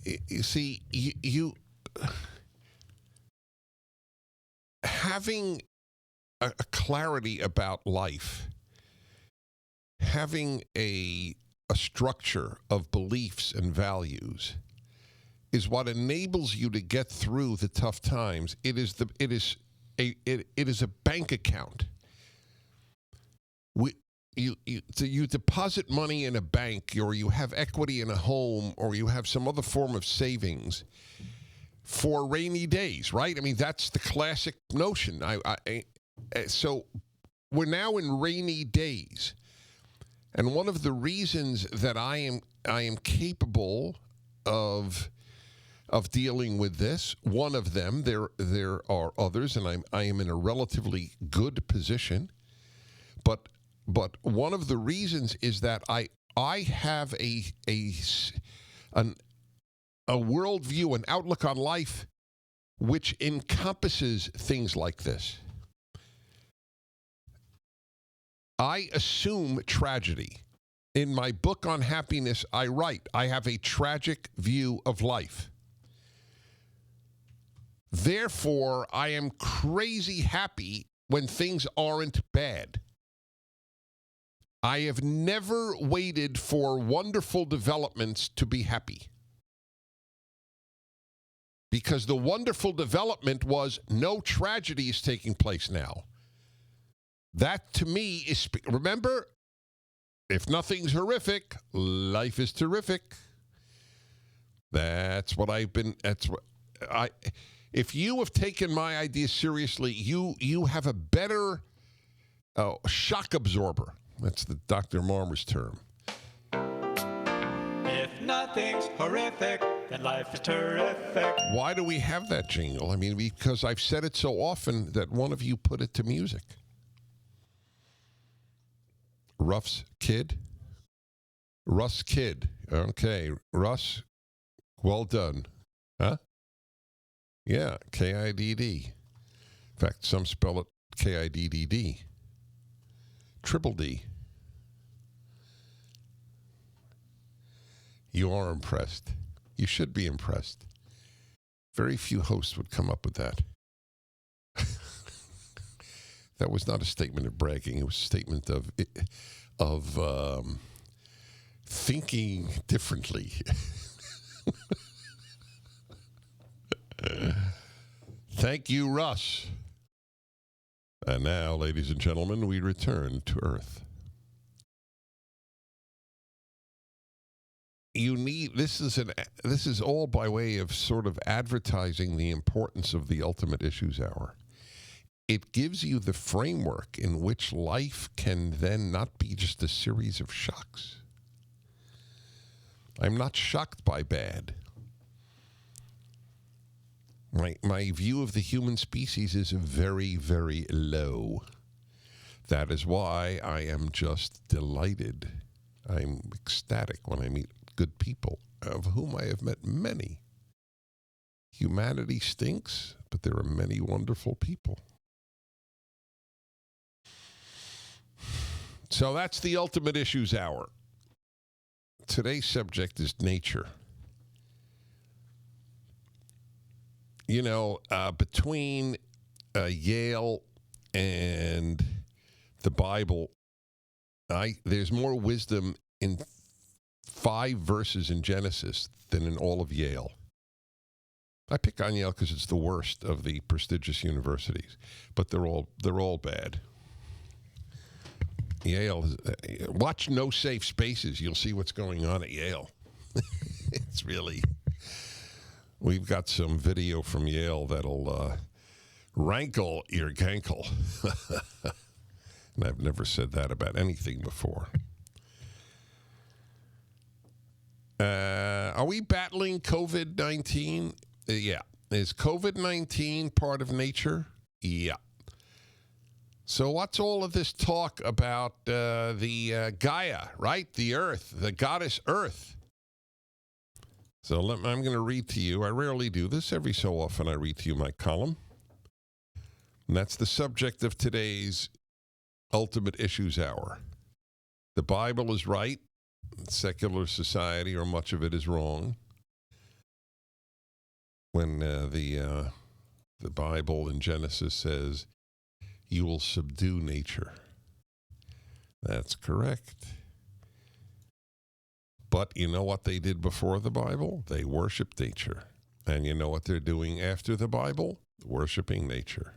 You see, you having a clarity about life, having a structure of beliefs and values is what enables you to get through the tough times. It is a bank account. You deposit money in a bank, or you have equity in a home, or you have some other form of savings for rainy days, right? I mean, that's the classic notion. So we're now in rainy days, and one of the reasons that I am capable of dealing with this, one of them, there are others, and I am in a relatively good position, but one of the reasons is that I have a worldview, an outlook on life, which encompasses things like this. I assume tragedy. In my book on happiness, I write, I have a tragic view of life. Therefore, I am crazy happy when things aren't bad. I have never waited for wonderful developments to be happy. Because the wonderful development was no tragedy is taking place now. That to me is, remember, if nothing's horrific, life is terrific. That's what if you have taken my ideas seriously, you have a better shock absorber. That's the Dr. Marmer's term. If nothing's horrific, then life is terrific. Why do we have that jingle? I mean, because I've said it so often that one of you put it to music. Russ Kidd. Okay, Russ, well done. Huh? Yeah, K-I-D-D. In fact, some spell it K-I-D-D-D. Triple D. You are impressed. You should be impressed. Very few hosts would come up with that. That was not a statement of bragging. It was a statement of thinking differently. Thank you, Russ. And now, ladies and gentlemen, we return to Earth. This is all by way of sort of advertising the importance of the Ultimate Issues Hour. It gives you the framework in which life can then not be just a series of shocks. I'm not shocked by bad. My view of the human species is very, very low. That is why I am just delighted. I'm ecstatic when I meet good people, of whom I have met many. Humanity stinks, but there are many wonderful people. So that's the Ultimate Issues Hour. Today's subject is nature. You know, between Yale and the Bible, there's more wisdom in 5 verses in Genesis than in all of Yale. I pick on Yale because it's the worst of the prestigious universities, but they're all bad. Yale, watch No Safe Spaces. You'll see what's going on at Yale. It's really, we've got some video from Yale that'll rankle your gankle. And I've never said that about anything before. Are we battling COVID-19? Yeah. Is COVID-19 part of nature? Yeah. So what's all of this talk about the Gaia, right? The Earth, the goddess Earth. So I'm going to read to you. I rarely do this. Every so often I read to you my column. And that's the subject of today's Ultimate Issues Hour. The Bible is right. Secular society, or much of it, is wrong. when the Bible in Genesis says, "You will subdue nature." That's correct. But you know what they did before the Bible? They worshiped nature. And you know what they're doing after the Bible? Worshiping nature.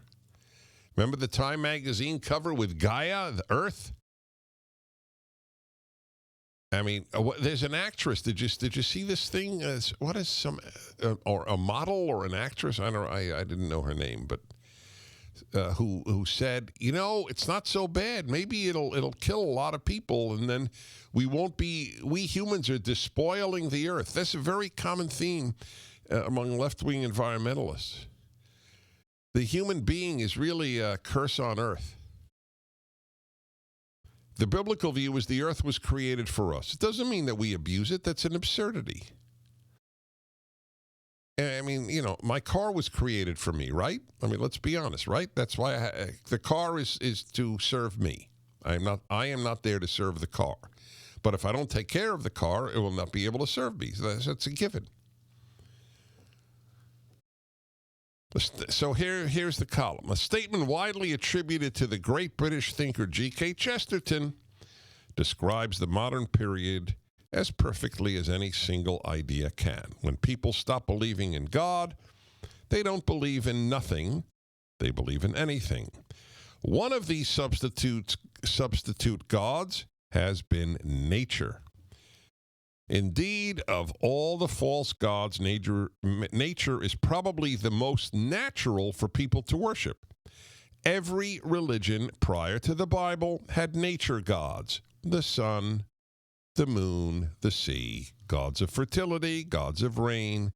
Remember the Time magazine cover with Gaia, the Earth? I mean, there's an actress. Did you see this thing? What is some or a model or an actress? I don't. I didn't know her name, but who said, it's not so bad. Maybe it'll kill a lot of people, and then we humans are despoiling the earth. That's a very common theme among left-wing environmentalists. The human being is really a curse on earth. The biblical view is the earth was created for us. It doesn't mean that we abuse it. That's an absurdity. I mean, my car was created for me, right? I mean, let's be honest, right? That's why the car is to serve me. I am not there to serve the car. But if I don't take care of the car, it will not be able to serve me. So that's a given. So here's the column. A statement widely attributed to the great British thinker G.K. Chesterton describes the modern period as perfectly as any single idea can. When people stop believing in God, they don't believe in nothing. They believe in anything. One of these substitute gods has been nature. Indeed, of all the false gods, nature is probably the most natural for people to worship. Every religion prior to the Bible had nature gods: the sun, the moon, the sea, gods of fertility, gods of rain,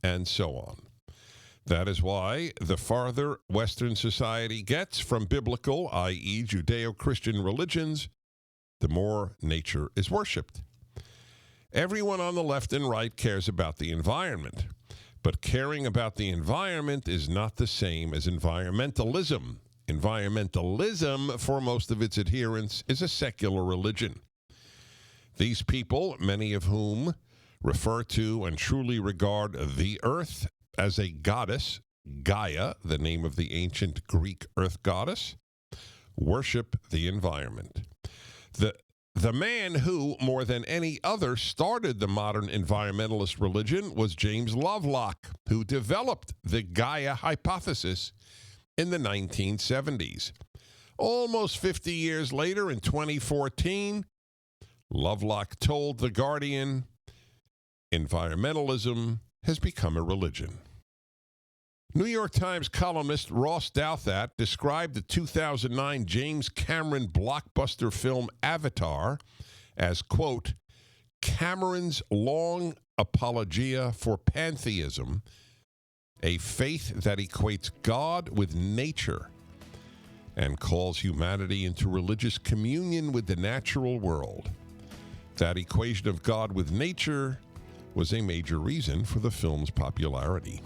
and so on. That is why the farther Western society gets from biblical, i.e. Judeo-Christian religions, the more nature is worshipped. Everyone on the left and right cares about the environment, but caring about the environment is not the same as environmentalism. Environmentalism, for most of its adherents, is a secular religion. These people, many of whom refer to and truly regard the earth as a goddess, Gaia, the name of the ancient Greek earth goddess, worship the environment. The man who, more than any other, started the modern environmentalist religion was James Lovelock, who developed the Gaia hypothesis in the 1970s. Almost 50 years later, in 2014, Lovelock told The Guardian, "Environmentalism has become a religion." New York Times columnist Ross Douthat described the 2009 James Cameron blockbuster film Avatar as, quote, Cameron's long apologia for pantheism, a faith that equates God with nature and calls humanity into religious communion with the natural world. That equation of God with nature was a major reason for the film's popularity.